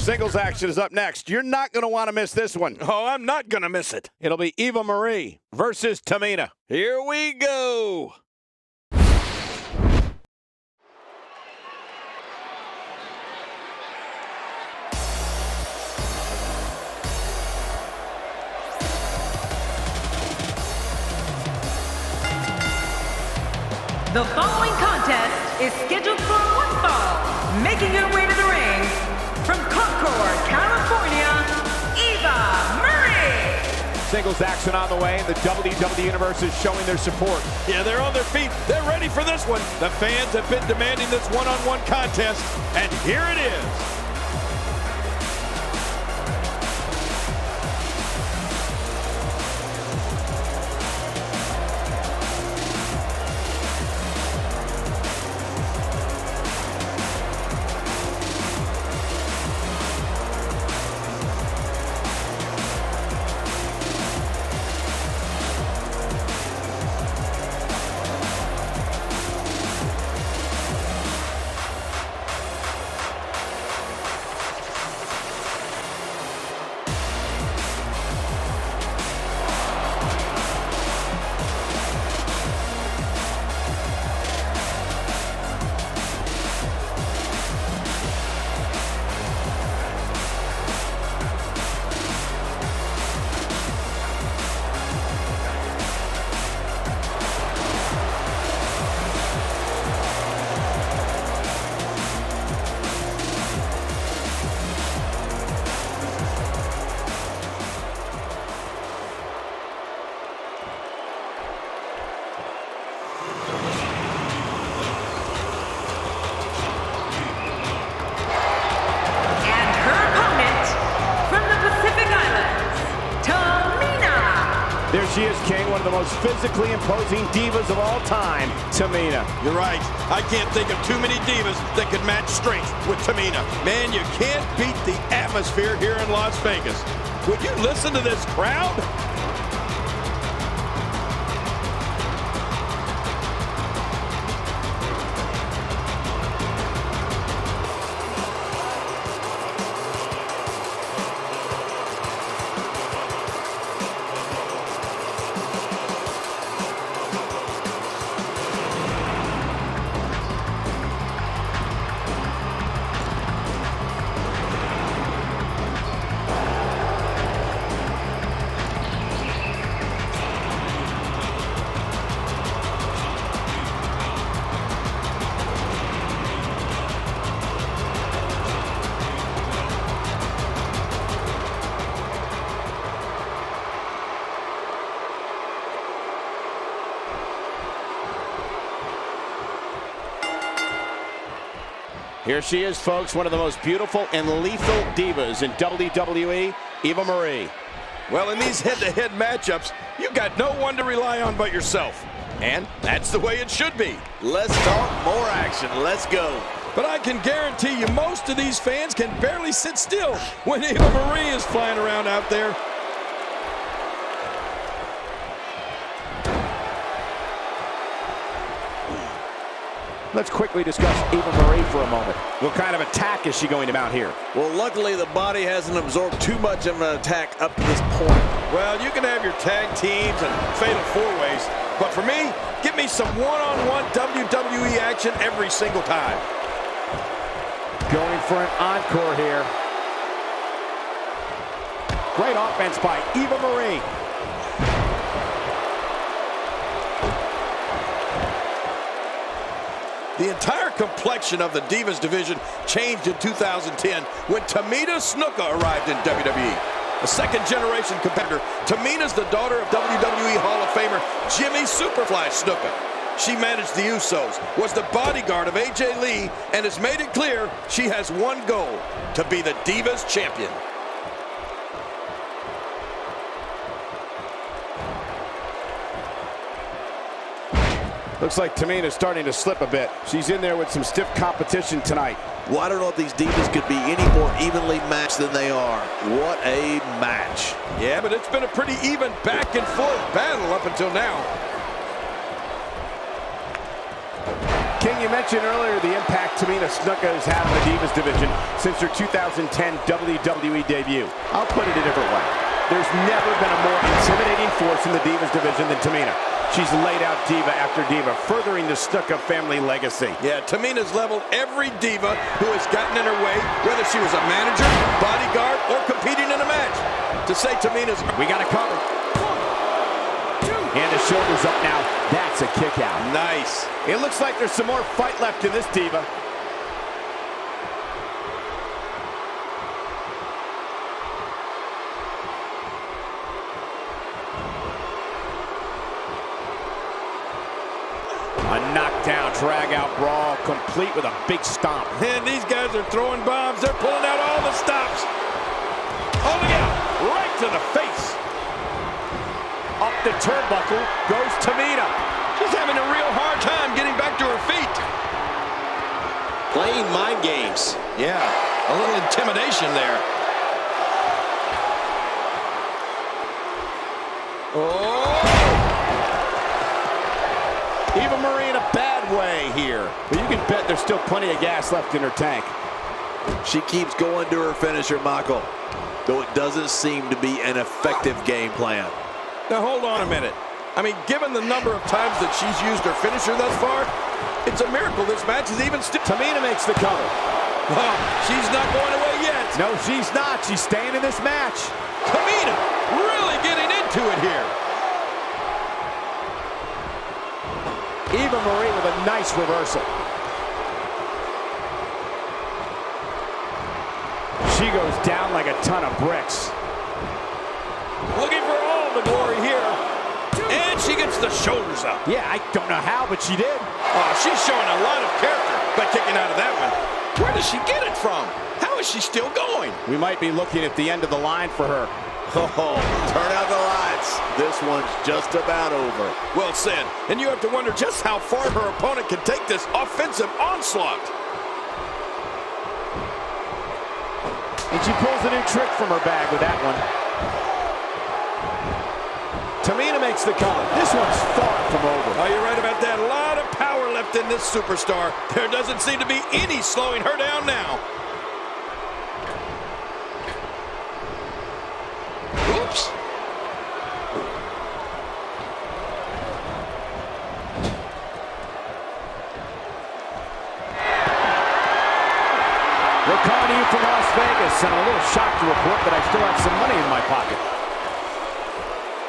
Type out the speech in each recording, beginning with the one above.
Singles action is up next. You're not going to want to miss this one. Oh, I'm not going to miss it. It'll be Eva Maria versus Tamina. Here we go. The following contest is scheduled for one fall. Making her way to the ring, from Concord, California, Eva Maria. Singles action on the way, and the WWE Universe is showing their support. Yeah, they're on their feet. They're ready for this one. The fans have been demanding this one-on-one contest, and here it is. There she is, King, one of the most physically imposing divas of all time, Tamina. You're right. I can't think of too many divas that could match strength with Tamina. Man, you can't beat the atmosphere here in Las Vegas. Would you listen to this crowd? Here she is, folks, one of the most beautiful and lethal divas in WWE, Eva Maria. Well, in these head-to-head matchups, you got no one to rely on but yourself. And that's the way it should be. Let's talk more action. Let's go. But I can guarantee you most of these fans can barely sit still when Eva Maria is flying around out there. Let's quickly discuss Eva Maria for a moment. What kind of attack is she going to mount here? Well, luckily the body hasn't absorbed too much of an attack up to this point. Well, you can have your tag teams and fatal four-ways, but for me, give me some one-on-one WWE action every single time. Going for an encore here. Great offense by Eva Maria. The entire complexion of the Divas division changed in 2010 when Tamina Snuka arrived in WWE. A second-generation competitor, Tamina's the daughter of WWE Hall of Famer Jimmy Superfly Snuka. She managed the Usos, was the bodyguard of AJ Lee, and has made it clear she has one goal: to be the Divas champion. Looks like Tamina's starting to slip a bit. She's in there with some stiff competition tonight. Well, I don't know if these Divas could be any more evenly matched than they are. What a match. Yeah, but it's been a pretty even back and forth battle up until now. King, you mentioned earlier the impact Tamina Snuka has had on the Divas division since her 2010 WWE debut. I'll put it a different way. There's never been a more intimidating force in the Divas division than Tamina. She's laid out diva after diva, furthering the Snuka family legacy. Yeah, Tamina's leveled every diva who has gotten in her way, whether she was a manager, bodyguard, or competing in a match. To say Tamina's... We got to cover. And the shoulders up now. That's a kick out. Nice. It looks like there's some more fight left in this diva. A knockdown, drag-out brawl, complete with a big stomp. And these guys are throwing bombs. They're pulling out all the stops. Oh, look out. Right to the face. Up the turnbuckle goes Tamina. She's having a real hard time getting back to her feet. Playing mind games. Yeah, a little intimidation there. Oh! Eva Maria in a bad way here. But you can bet there's still plenty of gas left in her tank. She keeps going to her finisher, Michael, though it doesn't seem to be an effective game plan. Now, hold on a minute. I mean, given the number of times that she's used her finisher thus far, it's a miracle this match is even still. Tamina makes the cover. Well, she's not going away yet. No, she's not. She's staying in this match. Tamina really getting into it here. Eva Maria with a nice reversal. She goes down like a ton of bricks. Looking for all the glory here. And she gets the shoulders up. Yeah, I don't know how, but she did. Oh, she's showing a lot of character by kicking out of that one. Where does she get it from? How is she still going? We might be looking at the end of the line for her. Oh, turn out the lights. This one's just about over. Well said. And you have to wonder just how far her opponent can take this offensive onslaught. And she pulls a new trick from her bag with that one. Tamina makes the cover. This one's far from over. Oh, you're right about that. A lot of power left in this superstar. There doesn't seem to be any slowing her down now. Oops. We're coming to you from Las Vegas, and a little shocked to report that I still have some money in my pocket.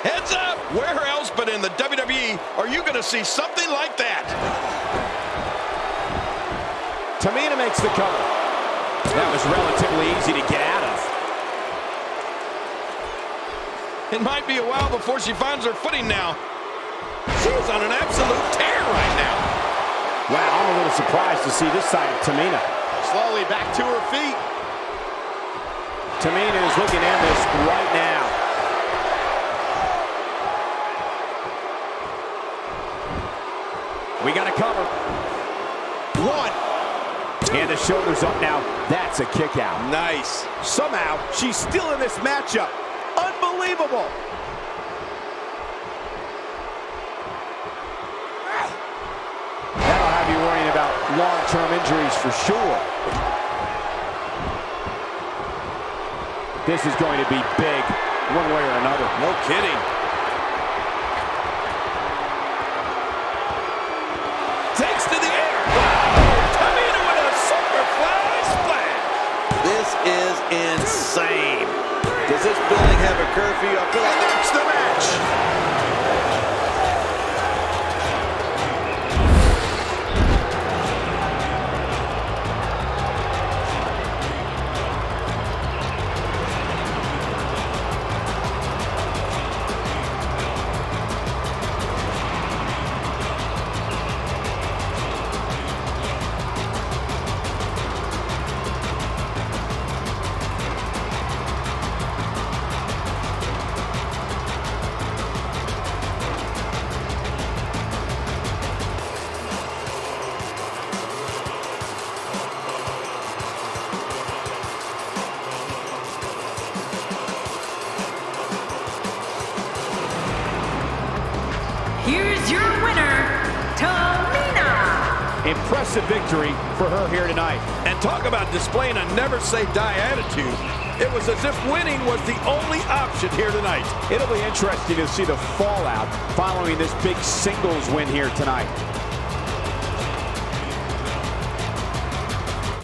Heads up! Where else but in the WWE are you going to see something like that? Tamina makes the cover. That was relatively easy to get out of. It might be a while before she finds her footing now. She's on an absolute tear right now. Wow, I'm a little surprised to see this side of Tamina. Slowly back to her feet. Tamina is looking at this right now. We got a cover. One. And the shoulders up now. That's a kick out. Nice. Somehow, she's still in this matchup. Unbelievable. That'll have you worrying about long-term injuries for sure. This is going to be big, one way or another. No kidding. Takes to the air. Wow! Tamina with a superfly splash. This is insane. Does this building have a curfew? I feel like that's the match. Impressive victory for her here tonight. And talk about displaying a never-say-die attitude. It was as if winning was the only option here tonight. It'll be interesting to see the fallout following this big singles win here tonight.